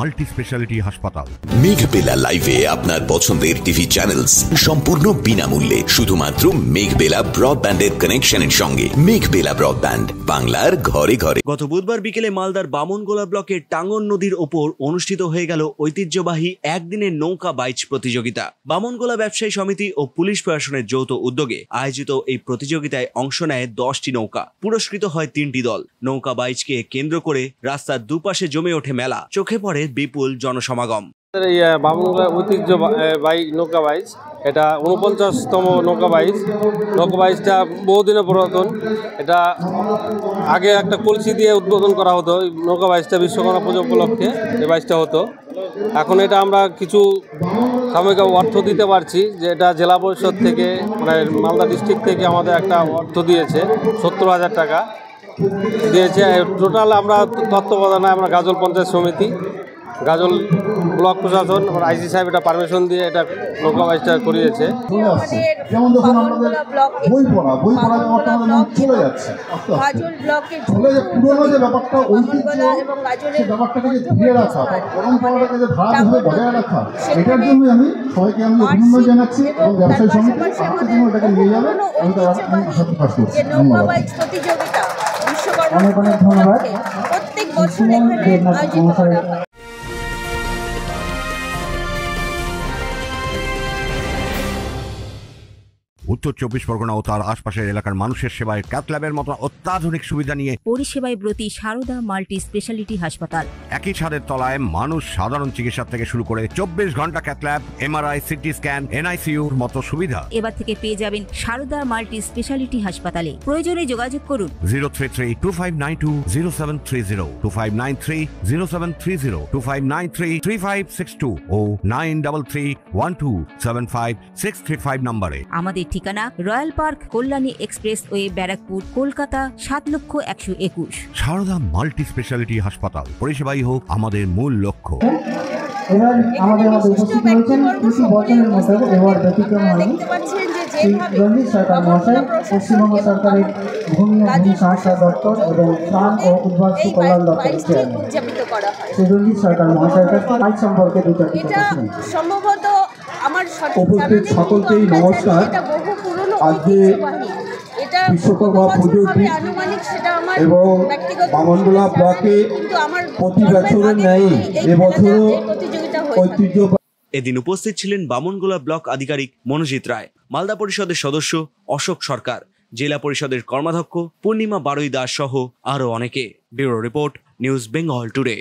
Multi speciality হাসপাতাল। মেঘবেলা লাইভে আপনার পছন্দের টিভি চ্যানেলস সম্পূর্ণ বিনামূল্যে, শুধুমাত্র মেঘবেলা ব্রডব্যান্ডের কানেকশনের সঙ্গে। মেঘবেলা ব্রডব্যান্ড, বাংলার ঘরে ঘরে। গত বুধবার বিকেলে মালদার বামনগোলা ব্লকের টাঙ্গন নদীর ওপর অনুষ্ঠিত হয়ে গেল ঐতিহ্যবাহী একদিনের নৌকা বাইচ প্রতিযোগিতা। বামনগোলা ব্যবসায়ী সমিতি ও পুলিশ প্রশাসনের যৌথ উদ্যোগে আয়োজিত এই প্রতিযোগিতায় অংশ নেয় 10টি নৌকা। পুরস্কৃত হয় 3টি দল। নৌকা বাইচকে কেন্দ্র করে রাস্তার দুপাশে জমে ওঠে মেলা, চোখে পড়ে বিপুল জনসমাগম। বামনগোলা ঐতিহ্যবাহী নৌকা বাইচ, এটা 49তম নৌকা বাইচ। নৌকা বাইচটা বহুদিনের পুরাতন। এটা আগে একটা কলসি দিয়ে উদ্বোধন করা হতো। নৌকা বাইচটা বিশ্বকর্মা পুজো উপলক্ষে এই বাইচটা হতো। এখন এটা আমরা কিছু সাময়িক অর্থ দিতে পারছি, যে এটা জেলা পরিষদ থেকে, মানে মালদা ডিস্ট্রিক্ট থেকে আমাদের একটা অর্থ দিয়েছে, 70,000 টাকা দিয়েছে। টোটাল আমরা তত্ত্বাবধানে আমরা গাজল পঞ্চায়েত সমিতি, গাজল ব্লক প্রশাসন, আইসি সাহেব এটা পারমিশন দিয়ে এটা নৌকা বাইচটা করিয়েছে। প্রত্যেক বছর এখানে আয়োজিত করা হয়। উত্তর 24 পরগনা ও তার আশপাশের এলাকার মানুষের সেবায় ক্যাথ ল্যাবের মতো অত্যাধুনিক সুবিধা নিয়ে পরিষেবায় ব্রতী সারদা মাল্টি স্পেশালিটি হাসপাতাল। একই ছাদের তলায় মানুষ সাধারণ চিকিৎসা থেকে শুরু করে 24 ঘন্টা cath lab, MRI, CT scan, এনআইসিইউর মতো সুবিধা এবার থেকে পেয়ে যাবেন সারদা মাল্টি স্পেশালিটি হাসপাতালে। প্রয়োজনে যোগাযোগ করুন 033-2592-0730, 2593-0730, 2593-3562 ও 9331275635 নম্বরে। আমাদের ঠিকানা royal park, Kalyani expressway, Barrackpore, Kolkata 7,01,21। Sarada multi speciality হাসপাতাল, পরিষেবাই হোক আমাদের মূল লক্ষ্য। এবার আমাদের মধ্যে উপস্থিত হয়েছেন কিছু বছরের মতো এবার ব্যতিক্রম হয়নি রঞ্জিত সরকার মহাশয়, পশ্চিমবঙ্গ সরকারের ভূমি ও ভূমি সংস্কার দপ্তর এবং ত্রাণ ও উদ্বাস্তু কল্যাণ দপ্তরের চেয়ারম্যান শ্রী রঞ্জিত সরকার মহাশয়ের কাছে আজ সম্পর্কে দু চারটি কথা শুনুন। উপস্থিত সকলকেই নমস্কার। আজকে বিশ্বকর্মা পুজোটি এবং বামনগোলা ব্লকে প্রতি বছরের ন্যায় এবছরও ঐতিহ্য। এদিন উপস্থিত ছিলেন বামনগোলা ব্লক আধিকারিক মনোজিৎ রায়, মালদা পরিষদের সদস্য অশোক সরকার, জেলা পরিষদের কর্মাধ্যক্ষ পূর্ণিমা বারুই দাস সহ আরো অনেকে। Bureau report, news Bengal today.